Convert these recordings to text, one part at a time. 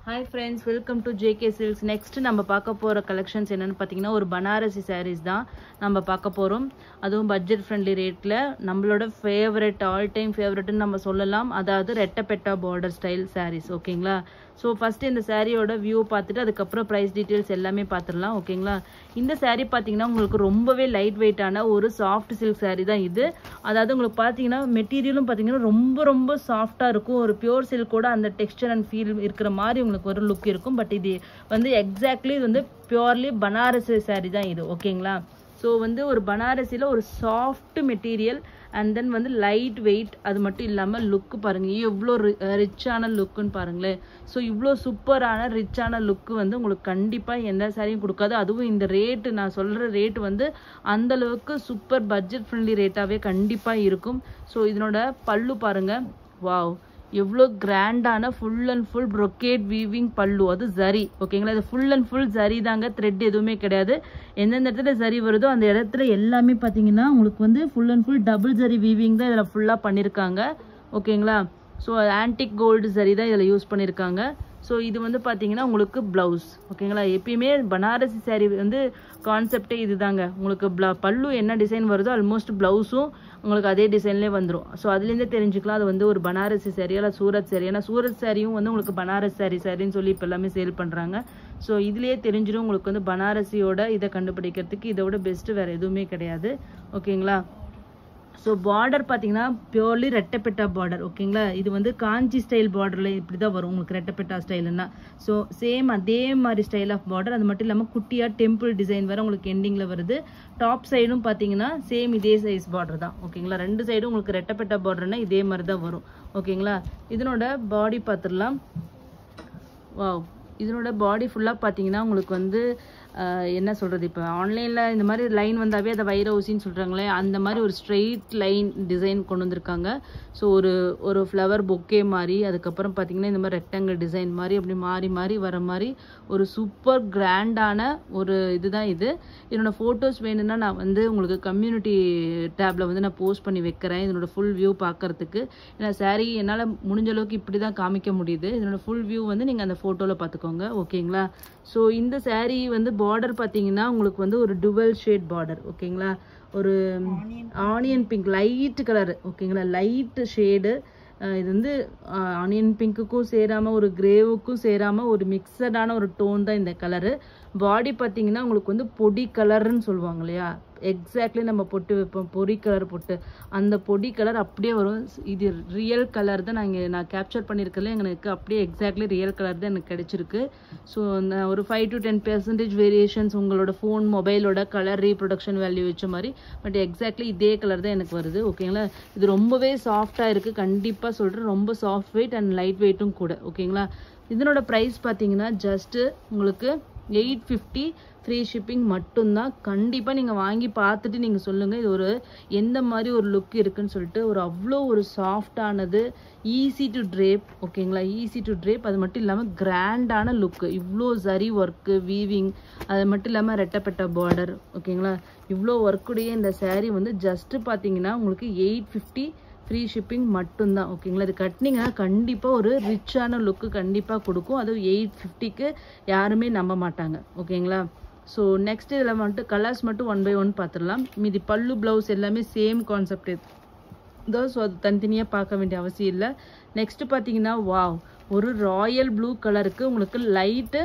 Hi friends, welcome to JK Silks. Next நம்ம பார்க்க போற collections என்னன்னு பாத்தீங்கன்னா ஒரு பனாரசி sarees தான் நம்ம பார்க்க போறோம். அதுவும் பட்ஜெட் ஃப்ரெண்ட்லி ரேட்ல நம்மளோட ஃபேவரட் ஆல் டைம் ஃபேவரட்னு நம்ம சொல்லலாம். அதாவது ரெட்டப்பெட்டா border style sarees. ஓகேங்களா? ஸோ ஃபர்ஸ்ட் இந்த சாரியோட வியூ பார்த்துட்டு அதுக்கப்புறம் ப்ரைஸ் டீட்டெயில்ஸ் எல்லாமே பார்த்துடலாம். ஓகேங்களா? இந்த சாரீ பார்த்தீங்கன்னா உங்களுக்கு ரொம்பவே லைட் வெயிட்டான ஒரு சாஃப்ட் சில்க் சாரீ தான் இது. அதாவது உங்களுக்கு பார்த்தீங்கன்னா மெட்டீரியலும் பார்த்தீங்கன்னா ரொம்ப சாஃப்டாக இருக்கும். ஒரு பியூர் சில்கோட அந்த டெக்ஸ்டர் அண்ட் ஃபீல் இருக்கிற மாதிரி உங்களுக்கு ஒரு லுக் இருக்கும். பட் இது வந்து எக்ஸாக்ட்லி இது வந்து பியூர்லி பனாரசி சாரீ தான் இது. ஓகேங்களா? ஸோ வந்து ஒரு பனாரசியில் ஒரு சாஃப்ட் மெட்டீரியல் அண்ட் தென் வந்து லைட் வெயிட், அது மட்டும் இல்லாமல் லுக்கு பாருங்கள் எவ்வளோ ரிச்சான லுக்குன்னு பாருங்களேன். ஸோ இவ்வளோ சூப்பரான ரிச்சான லுக்கு வந்து உங்களுக்கு கண்டிப்பாக எந்த சாரியும் கொடுக்காது. அதுவும் இந்த ரேட்டு, நான் சொல்கிற ரேட்டு வந்து அந்தளவுக்கு சூப்பர் பட்ஜெட் ஃப்ரெண்ட்லி ரேட்டாகவே கண்டிப்பாக இருக்கும். ஸோ இதனோட பல்லு பாருங்கள், வாவ் எவ்வளோ கிராண்டான full and full brocade weaving பல்லு, அது ஜரி. ஓகேங்களா? இது ஃபுல் அண்ட் ஃபுல் ஜரி தாங்க, த்ரெட் எதுவுமே கிடையாது. எந்தெந்த இடத்துல ஜரி வருதோ அந்த இடத்துல எல்லாமே பார்த்தீங்கன்னா உங்களுக்கு வந்து full and full double zari weaving தான் இதில் ஃபுல்லாக பண்ணியிருக்காங்க. ஓகேங்களா? ஸோ ஆன்டிக் கோல்டு ஜரி தான் இதில் யூஸ் பண்ணியிருக்காங்க. ஸோ இது வந்து பார்த்தீங்கன்னா உங்களுக்கு ப்ளவுஸ். ஓகேங்களா? எப்பயுமே பனாரசி சாரீ வந்து கான்செப்டே இது தாங்க. உங்களுக்கு பல்லு என்ன டிசைன் வருதோ ஆல்மோஸ்ட் ப்ளவுஸும் உங்களுக்கு அதே டிசைன்லேயே வந்துடும். ஸோ அதுலேருந்தே தெரிஞ்சுக்கலாம் அது வந்து ஒரு பனாரசி சாரீ இல்லை சூரத் சாரீ. ஏன்னா சூரத் சாரியும் வந்து உங்களுக்கு பனாரசி சாரின்னு சொல்லி இப்போ எல்லாமே சேல் பண்ணுறாங்க. ஸோ இதுலேயே தெரிஞ்சிடும் உங்களுக்கு வந்து பனாரசியோட இதை கண்டுபிடிக்கிறதுக்கு இதோட பெஸ்ட்டு வேறு எதுவுமே கிடையாது. ஓகேங்களா? ஸோ பார்டர் பார்த்தீங்கன்னா பியூர்லி ரெட்டப்பெட்டா பார்டர். ஓகேங்களா? இது வந்து காஞ்சி ஸ்டைல் பார்டரில் இப்படி தான் வரும் உங்களுக்கு ரெட்டப்பெட்டா ஸ்டைலுன்னா. ஸோ சேம் அதே மாதிரி ஸ்டைல் ஆஃப் பார்டர். அது மட்டும் இல்லாமல் குட்டியாக டெம்பிள் டிசைன் வேறு உங்களுக்கு எண்டிங்கில் வருது. டாப் சைடும் பார்த்தீங்கன்னா சேம் இதே சைஸ் பார்டர் தான். ஓகேங்களா? ரெண்டு சைடும் உங்களுக்கு ரெட்டப்பெட்டா பார்டர்னா இதே மாதிரி தான் வரும். ஓகேங்களா? இதனோட பாடி பார்த்துடலாம். வாவ், இதனோட பாடி ஃபுல்லாக பார்த்தீங்கன்னா உங்களுக்கு வந்து என்ன சொல்கிறது, இப்போ ஆன்லைனில் இந்த மாதிரி லைன் வந்தாவே அதை வைர ஊசின்னு சொல்கிறாங்களே, அந்த மாதிரி ஒரு ஸ்ட்ரெயிட் லைன் டிசைன் கொண்டு வந்திருக்காங்க. ஸோ ஒரு ஃப்ளவர் பொக்கே மாதிரி, அதுக்கப்புறம் பார்த்தீங்கன்னா இந்த மாதிரி ரெக்டாங்கிள் டிசைன் மாதிரி அப்படி மாறி வர மாதிரி ஒரு சூப்பர் கிராண்டான ஒரு இதுதான் இது. இதனோட ஃபோட்டோஸ் வேணும்னா நான் வந்து உங்களுக்கு கம்யூனிட்டி டேப்பில் வந்து நான் போஸ்ட் பண்ணி வைக்கிறேன் இதனோட ஃபுல் வியூ பார்க்குறதுக்கு. ஏன்னா சாரீ என்னால் முடிஞ்ச அளவுக்கு இப்படி தான் காமிக்க முடியுது. இதனோட ஃபுல் வியூ வந்து நீங்கள் அந்த ஃபோட்டோவில் பார்த்துக்கோங்க. ஓகேங்களா? ஸோ இந்த சாரீ வந்து பார்டர் பார்த்தீங்கன்னா உங்களுக்கு வந்து ஒரு டுவல் ஷேட் பார்டர். ஓகேங்களா? ஒரு ஆனியன் பிங்க் லைட் கலர். ஓகேங்களா? Light shade. இது வந்து ஆனியன் பிங்க்குக்கும் சேராமல் ஒரு கிரேவுக்கும் சேராமல் ஒரு மிக்சடான ஒரு டோன் தான் இந்த கலரு. பாடி பார்த்தீங்கன்னா உங்களுக்கு வந்து பொடி கலர்னு சொல்லுவாங்க இல்லையா, எக்ஸாக்ட்லி நம்ம பொட்டு வைப்போம் பொடி கலர் பொட்டு, அந்த பொடி கலர் அப்படியே வரும். இது ரியல் கலர் தான் நான் கேப்சர் பண்ணியிருக்கல, எனக்கு அப்படியே எக்ஸாக்ட்லி ரியல் கலர் தான் எனக்கு கிடைச்சிருக்கு. ஸோ ஒரு 5 to 10% வேரியேஷன்ஸ் உங்களோட ஃபோன் மொபைலோட கலர் ரீப்ரொடக்ஷன் வேல்யூ வச்ச மாதிரி, பட் எக்ஸாக்ட்லி இதே கலர் தான் எனக்கு வருது. ஓகேங்களா? இது ரொம்பவே சாஃப்டாக இருக்குது, கண்டிப்பாக சொல்கிறேன். ரொம்ப சாஃப்ட் வெயிட் அண்ட் லைட் வெயிட்டும் கூட. ஓகேங்களா? இதனோட ப்ரைஸ் பார்த்தீங்கன்னா ஜஸ்ட்டு உங்களுக்கு 850 ஃப்ரீ ஷிப்பிங் மட்டும்தான். கண்டிப்பாக நீங்கள் வாங்கி பார்த்துட்டு நீங்கள் சொல்லுங்கள் இது ஒரு எந்த மாதிரி ஒரு லுக் இருக்குன்னு சொல்லிட்டு. அவ்வளோ ஒரு சாஃப்டானது, ஈஸி டு ட்ரேப். ஓகேங்களா? Easy to drape. அது மட்டும் இல்லாமல் கிராண்டான லுக்கு, இவ்வளோ சரி ஒர்க்கு வீவிங், அது மட்டும் இல்லாமல் ரெட்டப்பெட்டா பார்டர். ஓகேங்களா? இவ்வளோ ஒர்க்குடைய இந்த சாரீ வந்து ஜஸ்ட்டு பார்த்தீங்கன்னா உங்களுக்கு 850 ஃப்ரீ ஷிப்பிங் மட்டும்தான். ஓகேங்களா? இது கட்டினீங்கன்னா கண்டிப்பாக ஒரு ரிச்சான லுக்கு கண்டிப்பாக கொடுக்கும். அதுவும் 850க்கு யாருமே நம்ப மாட்டாங்க. ஓகேங்களா? ஸோ நெக்ஸ்ட் இதில் வந்துட்டு கலர்ஸ் மட்டும் 1 by 1 பார்த்துடலாம். மீதி பல்லு ப்ளவுஸ் எல்லாமே சேம் கான்செப்ட் தான். ஸோ அது தனித்தனியாக பார்க்க வேண்டிய அவசியம் இல்லை. நெக்ஸ்ட்டு பார்த்தீங்கன்னா வாவ், ஒரு ராயல் ப்ளூ கலருக்கு உங்களுக்கு லைட்டு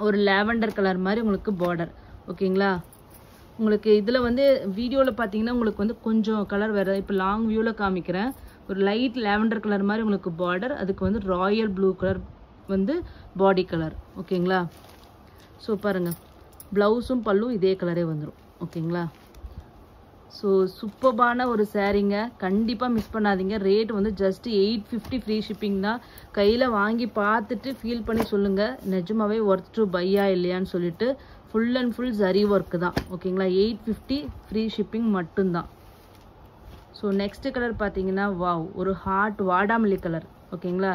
ஒரு லாவெண்டர் கலர் மாதிரி உங்களுக்கு பார்டர். ஓகேங்களா? உங்களுக்கு இதில் வந்து வீடியோவில் பார்த்தீங்கன்னா உங்களுக்கு வந்து கொஞ்சம் கலர் வேறு, இப்போ லாங் வியூவில் காமிக்கிறேன். ஒரு லைட் லாவெண்டர் கலர் மாதிரி உங்களுக்கு பார்டர், அதுக்கு வந்து ராயல் ப்ளூ கலர் வந்து பாடி கலர். ஓகேங்களா? ஸோ பாருங்கள், ப்ளவுஸும் பல்லும் இதே கலரே வந்துடும். ஓகேங்களா? ஸோ சூப்பர்பான ஒரு சாரீங்க, கண்டிப்பாக மிஸ் பண்ணாதீங்க. ரேட் வந்து ஜஸ்ட் 850 ஃப்ரீ ஷிப்பிங் தான். கையில் வாங்கி பார்த்துட்டு ஃபீல் பண்ணி சொல்லுங்கள் நிஜமாவே ஒர்த் டு பையா இல்லையான்னு சொல்லிட்டு. Full and full zari work தான். ஓகேங்களா? 850 ஃப்ரீ ஷிப்பிங் மட்டும்தான். ஸோ நெக்ஸ்ட் கலர் பார்த்தீங்கன்னா வாவ், ஒரு ஹார்ட் வாடாமல்லி கலர். ஓகேங்களா?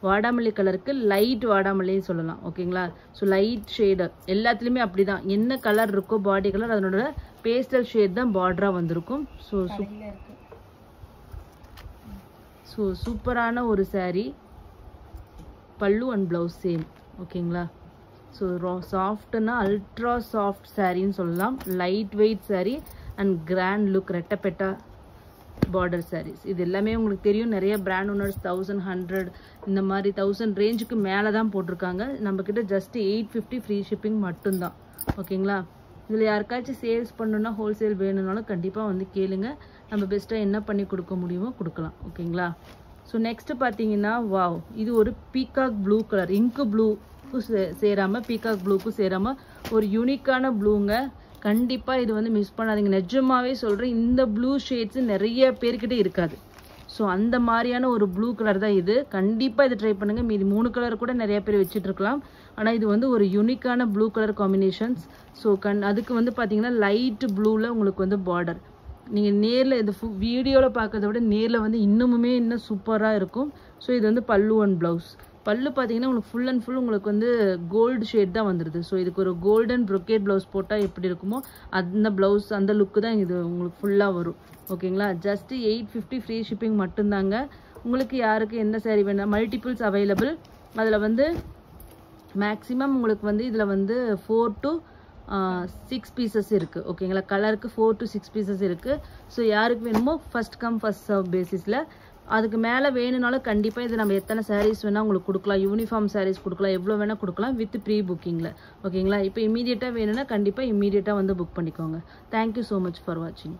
வாடாமல்லி கலருக்கு லைட் வாடாமல்லின்னு சொல்லலாம். ஓகேங்களா? ஸோ லைட் ஷேடு எல்லாத்துலேயுமே அப்படி தான், என்ன கலர் இருக்கோ பாடி கலர் அதனோட பேஸ்டல் ஷேட் தான் பார்டராக வந்திருக்கும். ஸோ சூப்பரான ஒரு சாரீ. பல்லு அண்ட் ப்ளவுஸ் சேம். ஓகேங்களா? ஸோ சாஃப்ட்னா அல்ட்ரா சாஃப்ட் சாரின்னு சொல்லலாம். Light weight sari and grand look, ரெட்டப்பெட்டா பார்டர் சாரீஸ். இது எல்லாமே உங்களுக்கு தெரியும். நிறைய பிராண்ட் ஓனர்ஸ் 1100 இந்த மாதிரி 1000 ரேஞ்சுக்கு மேலே தான் போட்டிருக்காங்க. நம்மக்கிட்ட ஜஸ்ட் 850 ஃப்ரீ ஷிப்பிங் மட்டும்தான். ஓகேங்களா? இதில் யாருக்காச்சும் சேல்ஸ் பண்ணணுன்னா, ஹோல்சேல் வேணும்னாலும் கண்டிப்பாக வந்து கேளுங்க. நம்ம பெஸ்ட்டாக என்ன பண்ணி கொடுக்க முடியுமோ கொடுக்கலாம். ஓகேங்களா? ஸோ நெக்ஸ்ட் பார்த்தீங்கன்னா, வாவ், இது ஒரு பீகாக் ப்ளூ கலர், இங்கு ப்ளூக்கு சேராமல் பீகாக் ப்ளூக்கும் சேராமல் ஒரு யூனிக்கான ப்ளூங்க. கண்டிப்பாக இது வந்து மிஸ் பண்ணாதீங்க. நிஜமாவே சொல்கிறேன், இந்த ப்ளூ ஷேட்ஸ் நிறைய பேர்கிட்ட இருக்காது. ஸோ அந்த மாதிரியான ஒரு ப்ளூ கலர் தான் இது. கண்டிப்பாக இது ட்ரை பண்ணுங்கள். மீதி 3 கலர் கூட நிறைய பேர் வச்சுட்டு இருக்கலாம். ஆனால் இது வந்து ஒரு யூனிக்கான ப்ளூ கலர் காம்பினேஷன்ஸ். ஸோ அதுக்கு வந்து பார்த்தீங்கன்னா லைட் ப்ளூவில் உங்களுக்கு வந்து பார்டர். நீங்கள் நேரில் இந்த வீடியோவில் பார்க்கறத விட நேரில் வந்து இன்னும் சூப்பராக இருக்கும். ஸோ இது வந்து பல்லு அண்ட் ப்ளவுஸ். பல்லு பார்த்தீங்கன்னா உங்களுக்கு ஃபுல் அண்ட் ஃபுல் உங்களுக்கு வந்து கோல்டு ஷேட் தான் வந்துடுது. ஸோ இதுக்கு ஒரு கோல்டன் ப்ரொக்கேட் ப்ளவுஸ் போட்டால் எப்படி இருக்குமோ அந்த ப்ளவுஸ் அந்த லுக்கு தான் இது உங்களுக்கு ஃபுல்லாக வரும். ஓகேங்களா? ஜஸ்ட் 850 ஃப்ரீ ஷிப்பிங் மட்டும்தாங்க. உங்களுக்கு யாருக்கு எந்த சாரீ வேணும், மல்டிபிள்ஸ் அவைலபிள். அதில் வந்து மேக்ஸிமம் உங்களுக்கு வந்து இதில் வந்து 4 to 6 பீசஸ் இருக்குது. ஓகேங்களா? கலருக்கு 4 to 6 பீசஸ் இருக்குது. ஸோ யாருக்கு வேணுமோ ஃபர்ஸ்ட் கம் ஃபர்ஸ்ட் சர்வ் பேசிஸில். அதுக்கு மேலே வேணும்னாலும் கண்டிப்பாக இது நம்ம எத்தனை சாரீஸ் வேணால் உங்களுக்கு கொடுக்கலாம். யூனிஃபார்ம் சாரீஸ் கொடுக்கலாம், எவ்வளோ வேணால் கொடுக்கலாம் வித் ப்ரீ புக்கிங்கில். ஓகேங்களா? இப்போ இமீடியட்டாக வேணும்னா கண்டிப்பாக இமீடியட்டாக வந்து புக் பண்ணிக்கோங்க. தேங்க்யூ ஸோ மச் ஃபார் வாட்சிங்.